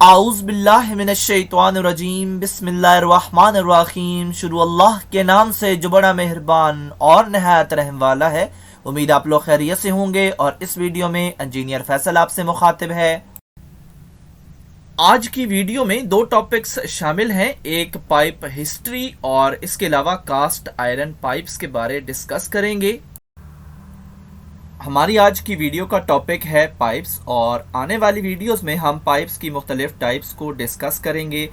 आऊज़ बिल्लाहि मिनश्शैतानिर्रजीम बिस्मिल्लाहिर्रहमानिर्रहीम। शुरू अल्लाह के नाम से जो बड़ा मेहरबान और नहायत रहम वाला है। उम्मीद आप लोग खैरियत से होंगे और इस वीडियो में इंजीनियर फैसल आपसे मुखातिब है। आज की वीडियो में दो टॉपिक्स शामिल हैं, एक पाइप हिस्ट्री और इसके अलावा कास्ट आयरन पाइप्स के बारे डिस्कस करेंगे। हमारी आज की वीडियो का टॉपिक है पाइप्स और आने वाली वीडियोस में हम पाइप्स की मुख्तलिफ टाइप्स को डिस्कस करेंगे।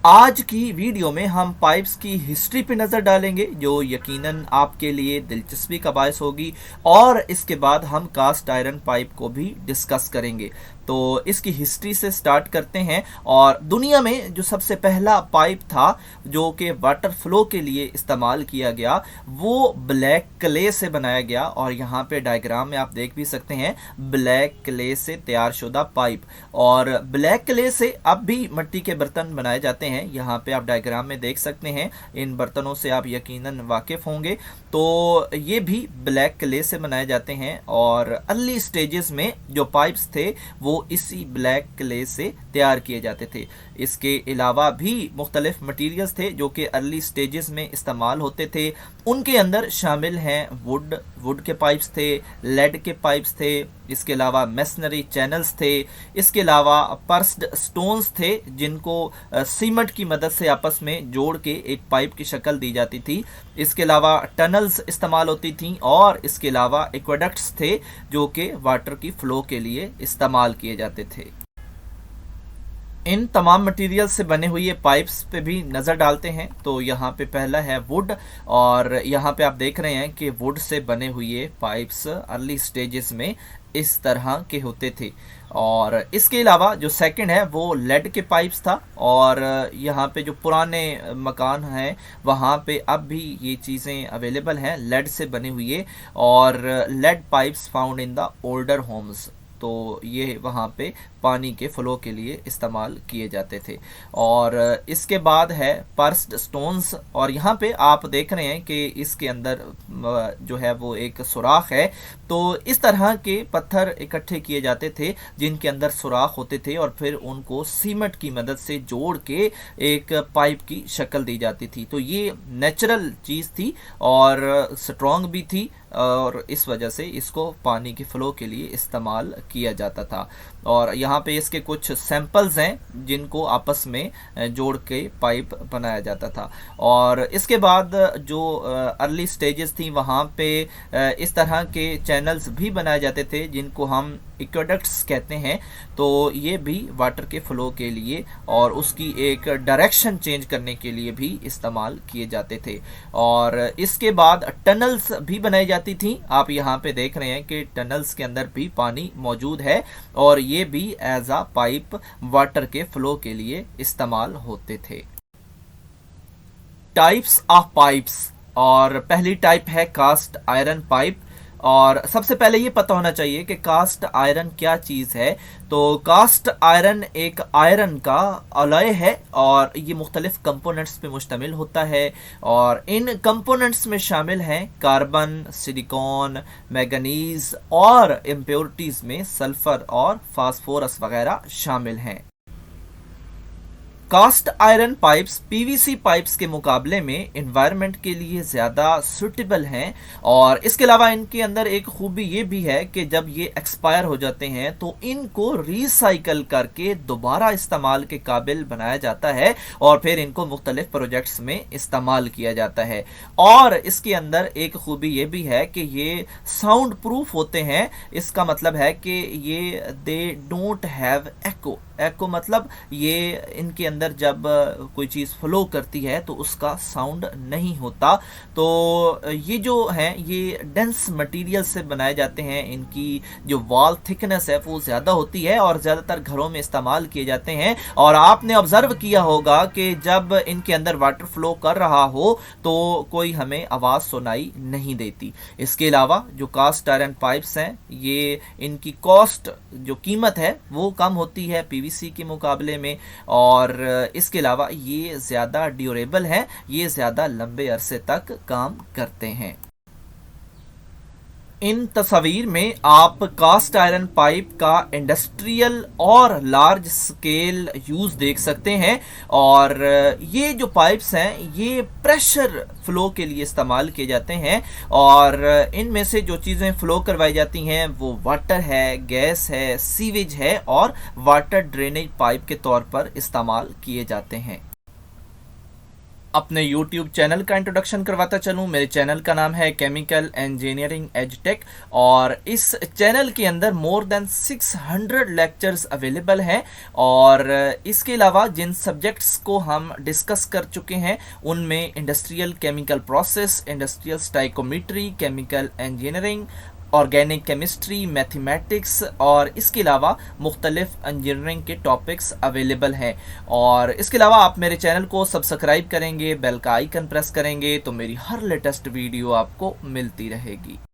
आज की वीडियो में हम पाइप्स की हिस्ट्री पे नज़र डालेंगे जो यकीनन आपके लिए दिलचस्पी का बायस होगी और इसके बाद हम कास्ट आयरन पाइप को भी डिस्कस करेंगे। तो इसकी हिस्ट्री से स्टार्ट करते हैं। और दुनिया में जो सबसे पहला पाइप था जो कि वाटर फ्लो के लिए इस्तेमाल किया गया वो ब्लैक क्ले से बनाया गया और यहाँ पे डायग्राम में आप देख भी सकते हैं ब्लैक क्ले से तैयार शुदा पाइप। और ब्लैक क्ले से अब भी मिट्टी के बर्तन बनाए जाते हैं, यहाँ पे आप डायग्राम में देख सकते हैं। इन बर्तनों से आप यकीनन वाकिफ होंगे। तो ये भी ब्लैक क्ले से बनाए जाते हैं और अर्ली स्टेजेस में जो पाइप्स थे वो इसी ब्लैक क्ले से तैयार किए जाते थे। इसके अलावा भी मुख्तलिफ मटीरियल्स थे जो कि अर्ली स्टेजेस में इस्तेमाल होते थे। उनके अंदर शामिल हैं वुड के पाइप्स थे, लेड के पाइप्स थे, इसके अलावा मेसनरी चैनल्स थे, इसके अलावा पर्स्ड स्टोन्स थे जिनको सीमेंट की मदद से आपस में जोड़ के एक पाइप की शक्ल दी जाती थी। इसके अलावा टनल्स इस्तेमाल होती थी और इसके अलावा एक्वाडक्ट्स थे जो कि वाटर की फ्लो के लिए इस्तेमाल किए जाते थे। इन तमाम मटेरियल से बने हुए पाइप्स पे भी नज़र डालते हैं। तो यहाँ पे पहला है वुड और यहाँ पे आप देख रहे हैं कि वुड से बने हुए पाइप्स अर्ली स्टेजेस में इस तरह के होते थे। और इसके अलावा जो सेकंड है वो लेड के पाइप्स था और यहाँ पे जो पुराने मकान हैं वहाँ पे अब भी ये चीज़ें अवेलेबल हैं, लेड से बने हुए और lead pipes found in the older homes. तो ये वहाँ पे पानी के फ्लो के लिए इस्तेमाल किए जाते थे। और इसके बाद है पर्स्ड स्टोन्स और यहाँ पे आप देख रहे हैं कि इसके अंदर जो है वो एक सुराख है। तो इस तरह के पत्थर इकट्ठे किए जाते थे जिनके अंदर सुराख होते थे और फिर उनको सीमेंट की मदद से जोड़ के एक पाइप की शक्ल दी जाती थी। तो ये नेचुरल चीज़ थी और स्ट्रॉन्ग भी थी और इस वजह से इसको पानी के फ्लो के लिए इस्तेमाल किया जाता था। और यहाँ पे इसके कुछ सैंपल्स हैं जिनको आपस में जोड़ के पाइप बनाया जाता था। और इसके बाद जो अर्ली स्टेजेस थी वहाँ पे इस तरह के चैनल्स भी बनाए जाते थे जिनको हम एक्वाडक्ट्स कहते हैं। तो ये भी वाटर के फ्लो के लिए और उसकी एक डायरेक्शन चेंज करने के लिए भी इस्तेमाल किए जाते थे। और इसके बाद टनल्स भी बनाई जाती थी। आप यहाँ पे देख रहे हैं कि टनल्स के अंदर भी पानी मौजूद है और ये भी एज अ पाइप वाटर के फ्लो के लिए इस्तेमाल होते थे। टाइप्स ऑफ पाइप्स और पहली टाइप है कास्ट आयरन पाइप। और सबसे पहले ये पता होना चाहिए कि कास्ट आयरन क्या चीज़ है। तो कास्ट आयरन एक आयरन का अलॉय है और ये मुख्तलिफ कंपोनेंट्स पे मुश्तमिल होता है और इन कंपोनेंट्स में शामिल हैं कार्बन, सिलिकॉन, मैंगनीज और इम्प्योरिटीज़ में सल्फर और फास्फोरस वगैरह शामिल हैं। Cast iron pipes PVC pipes के मुकाबले में एनवायरनमेंट के लिए ज़्यादा सुटेबल हैं और इसके अलावा इनके अंदर एक खूबी ये भी है कि जब ये एक्सपायर हो जाते हैं तो इनको रिसाइकल करके दोबारा इस्तेमाल के काबिल बनाया जाता है और फिर इनको मुख्तलिफ प्रोजेक्ट्स में इस्तेमाल किया जाता है। और इसके अंदर एक खूबी ये भी है कि ये साउंड प्रूफ होते हैं। इसका मतलब है कि ये दे डोंट हैव एको मतलब ये इनके अंदर जब कोई चीज़ फ्लो करती है तो उसका साउंड नहीं होता। तो ये जो हैं ये डेंस मटेरियल से बनाए जाते हैं। इनकी जो वॉल थिकनेस है वो ज़्यादा होती है और ज़्यादातर घरों में इस्तेमाल किए जाते हैं। और आपने ऑब्जर्व किया होगा कि जब इनके अंदर वाटर फ्लो कर रहा हो तो कोई हमें आवाज़ सुनाई नहीं देती। इसके अलावा जो कास्ट आयरन पाइप्स हैं ये इनकी कॉस्ट जो कीमत है वो कम होती है पीवीसी के मुकाबले में और इसके अलावा ये ज़्यादा ड्यूरेबल हैं, ये ज़्यादा लंबे अरसे तक काम करते हैं। इन तस्वीर में आप कास्ट आयरन पाइप का इंडस्ट्रियल और लार्ज स्केल यूज देख सकते हैं। और ये जो पाइप्स हैं ये प्रेशर फ्लो के लिए इस्तेमाल किए जाते हैं और इनमें से जो चीज़ें फ्लो करवाई जाती हैं वो वाटर है, गैस है, सीवेज है और वाटर ड्रेनेज पाइप के तौर पर इस्तेमाल किए जाते हैं। अपने YouTube चैनल का इंट्रोडक्शन करवाता चलूँ। मेरे चैनल का नाम है केमिकल इंजीनियरिंग एजटेक और इस चैनल के अंदर मोर देन 600 लेक्चर्स अवेलेबल हैं और इसके अलावा जिन सब्जेक्ट्स को हम डिस्कस कर चुके हैं उनमें industrial chemical process, industrial stoichiometry, chemical engineering, organic chemistry, mathematics और इसके अलावा मुख्तलिफ इंजीनियरिंग के टॉपिक्स अवेलेबल हैं। और इसके अलावा आप मेरे चैनल को सब्सक्राइब करेंगे, बेल का आइकन प्रेस करेंगे तो मेरी हर लेटेस्ट वीडियो आपको मिलती रहेगी।